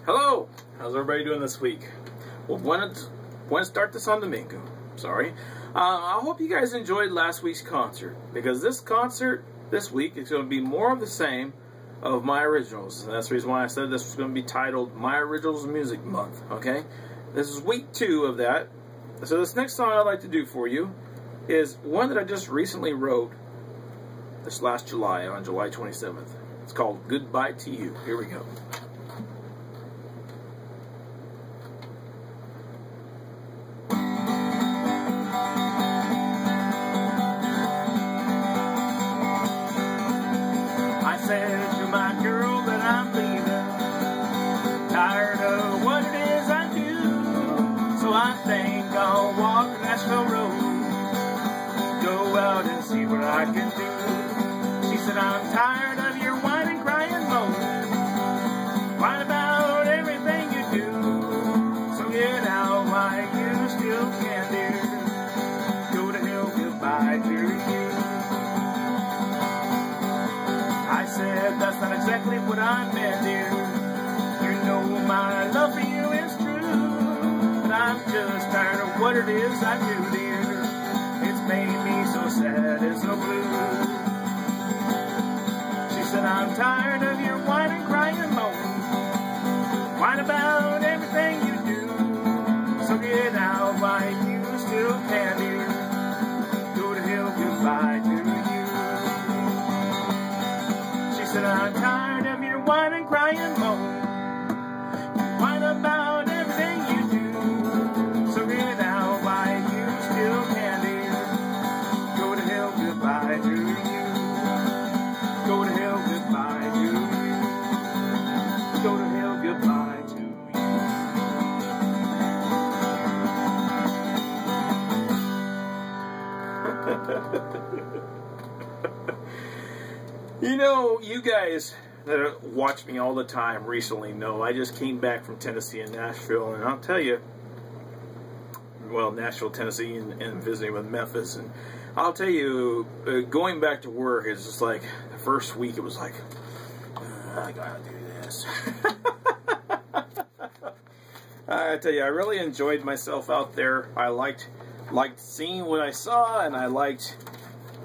Hello! How's everybody doing this week? Well, Buenos tardes San Domingo. Sorry. I hope you guys enjoyed last week's concert, because this concert this week is going to be more of the same of my originals. And that's the reason why I said this was going to be titled My Originals Music Month, okay? This is week 2 of that. So this next song I'd like to do for you is one that I just recently wrote this last July, on July 27th. It's called Goodbye to You. Here we go. I said to my girl that I'm leaving, tired of what it is I do, so I think I'll walk the Nashville Road, go out and see what I can do. She said, I'm tired of your whining, crying, moan, whine about everything you do, so get out like you still can do, go to hell, goodbye to you. I said, that's not exactly what I meant, dear. You know my love for you is true, but I'm just tired of what it is I do, dear. It's made me so sad and so blue. She said, I'm tired of your whining, crying, and moan, whine about everything you do, so get out like you still can, dear. Go to hell, goodbye to you. I'm tired of your whining, crying, moan, whine about everything you do, so get out like you still can, dear. Go to hell, goodbye to you. Go to hell, goodbye to you. Go to hell, goodbye to you. You know, you guys that watch me all the time recently know I just came back from Tennessee and Nashville, and I'll tell you, well, Nashville, Tennessee, and visiting with Memphis, and I'll tell you, going back to work is just like, the first week it was like, I gotta do this. I tell you, I really enjoyed myself out there. I liked seeing what I saw, and I liked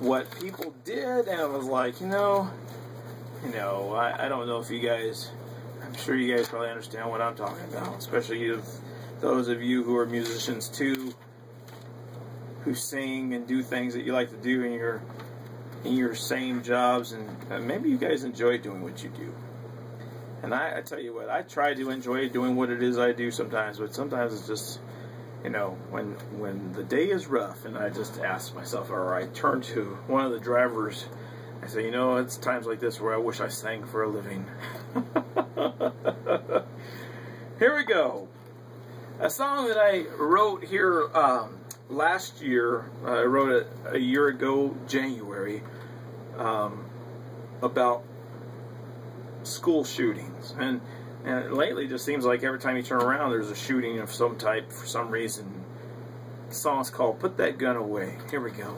what people did, and I was like, you know, I don't know if you guys, I'm sure you guys probably understand what I'm talking about, especially those of you who are musicians too, who sing and do things that you like to do in your same jobs, and maybe you guys enjoy doing what you do. And I tell you what, I try to enjoy doing what it is I do sometimes, but sometimes it's just, you know, when the day is rough, and I just ask myself, or I turn to one of the drivers, I say, you know, it's times like this where I wish I sang for a living. Here we go. A song that I wrote here last year, I wrote it a year ago, January, about school shootings. And lately, it just seems like every time you turn around, there's a shooting of some type for some reason. The song's called Put That Gun Away. Here we go.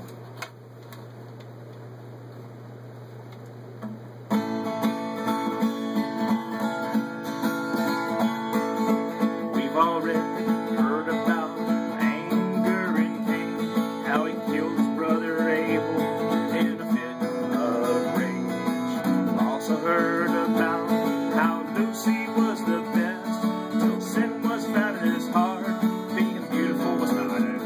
We've already heard about anger and Cain, how he killed his brother Abel in a fit of rage. We've also heard about how Lucy was the best, till sin was found in his heart, being beautiful was not enough.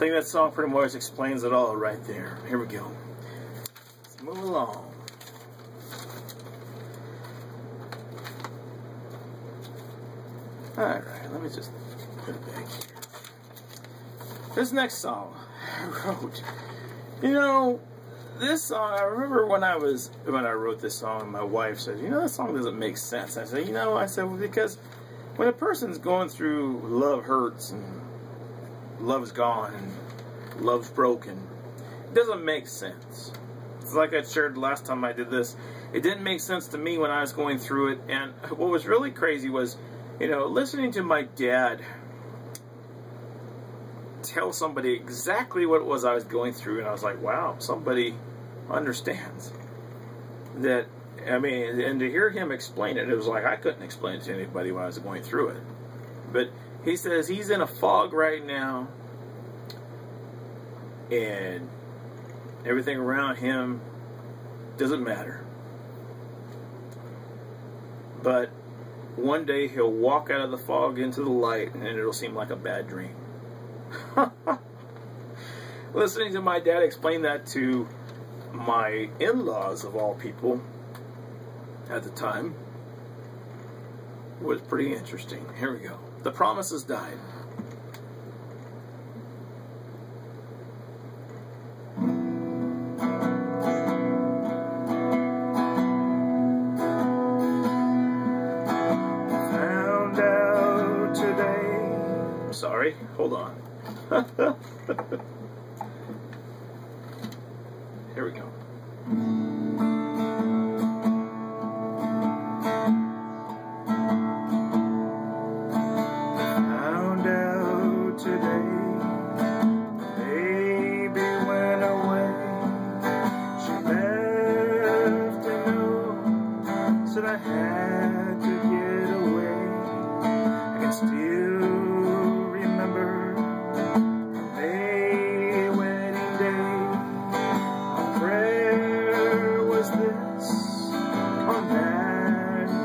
think that song pretty much explains it all right there. Here we go. Let's move along. Alright, let me just put it back here. This next song I wrote. You know, this song, I remember when I wrote this song, my wife said, you know, this song doesn't make sense. I said, well, because when a person's going through love hurts and love's gone and love's broken, it doesn't make sense. It's like I shared last time I did this. It didn't make sense to me when I was going through it, and what was really crazy was, you know, listening to my dad tell somebody exactly what it was I was going through, and I was like, wow, somebody understands that. I mean, and to hear him explain it, it was like I couldn't explain it to anybody when I was going through it. But he says he's in a fog right now, and everything around him doesn't matter. But one day he'll walk out of the fog into the light, and it'll seem like a bad dream. Listening to my dad explain that to my in-laws, of all people, at the time, was pretty interesting. Here we go. The Promises Died. Found out today. Sorry, hold on. Here we go. Found out today, baby went away. She left a note, said I had to get away. I can still remember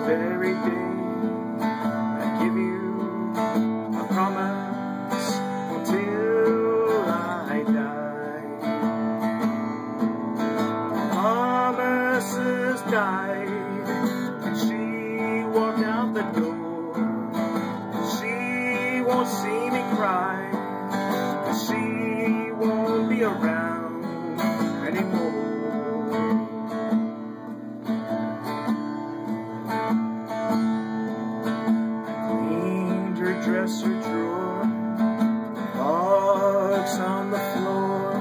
very day. I give you a promise until I die. Promises died, and she walked out the door. She won't see me cry, 'cause she won't be around anymore. Dresser drawer, logs on the floor,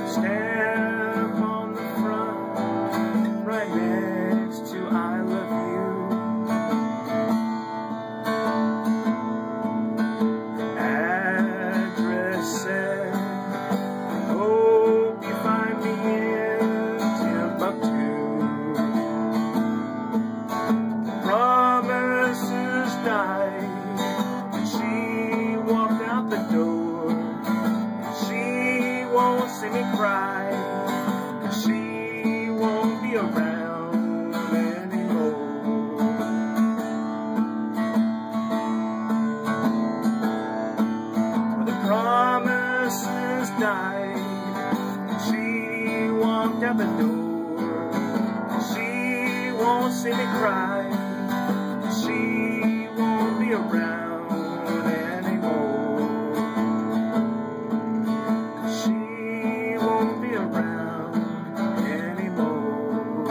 stamp on the front, right next to I love you. Address said, I hope you find me in Timbuktu. Died, and she walked out the door. She won't see me cry, 'cause she won't be around anymore. The promises died, and she walked out the door. She won't see me cry, she won't be around anymore. She won't be around anymore.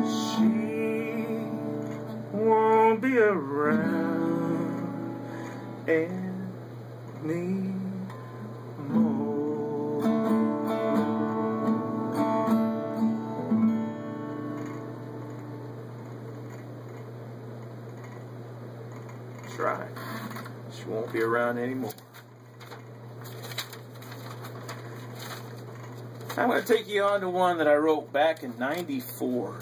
She won't be around anymore. Right. She won't be around anymore. I'm going to take you on to one that I wrote back in '94.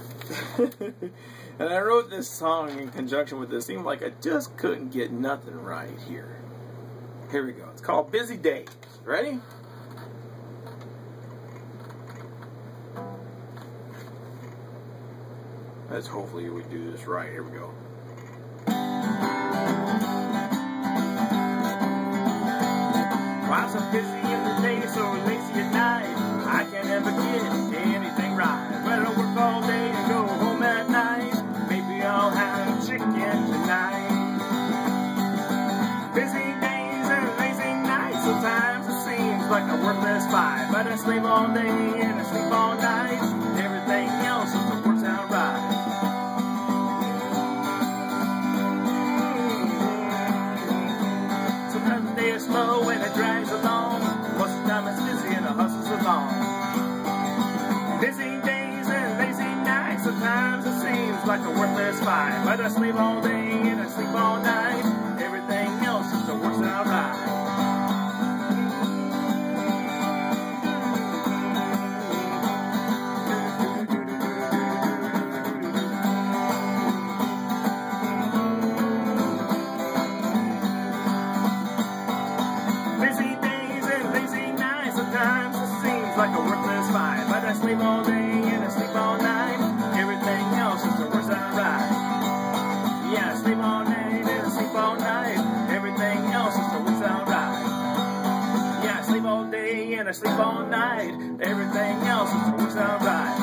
And I wrote this song in conjunction with this. It seemed like I just couldn't get nothing right here. Here we go. It's called Busy Days. Ready? Let's hopefully we do this right. Here we go. busy in the day, so lazy at night. I can't ever get anything right. Better work all day and go home at night. Maybe I'll have chicken tonight. Busy days and lazy nights. Sometimes it seems like a worthless fight. But I sleep all day and I sleep all night. Everything else just works out right. Sometimes the day is slow and it drags along. Most of the time it's busy and the hustle's along. Busy days and lazy nights. Sometimes it seems like a worthless fight. But I sleep all day and I sleep all night. Everything else just works out right. Busy days and lazy nights. Sometimes it seems like a worthless fight. But I sleep all day and I sleep all night. Everything else just works out right. Yeah, I sleep all day and I sleep all night. Everything else just works out right. Yeah, I sleep all day and I sleep all night. Everything else just works out right.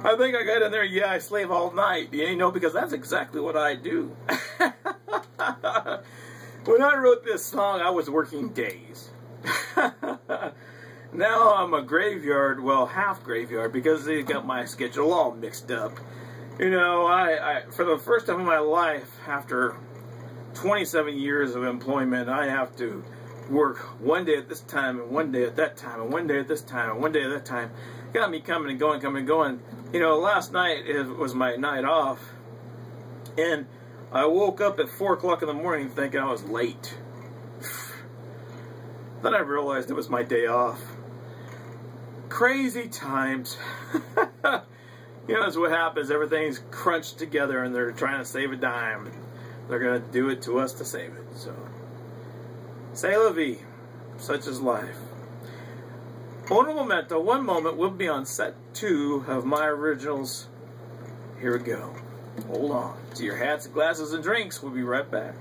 I think I got in there, yeah, I slave all night. You know, because that's exactly what I do. When I wrote this song, I was working days. Now I'm a graveyard, well, half graveyard, because they got my schedule all mixed up. You know, I for the first time in my life, after 27 years of employment, I have to work one day at this time, and one day at that time, and one day at this time, and one day at that time. Got me coming and going, coming and going. You know, last night was my night off, and I woke up at 4 o'clock in the morning thinking I was late. Then I realized it was my day off. Crazy times. You know, that's what happens. Everything's crunched together and they're trying to save a dime. They're going to do it to us to save it. So, c'est la vie. Such is life. Un momento, one moment, we'll be on set 2 of my originals. Here we go. Hold on to your hats, glasses, and drinks. We'll be right back.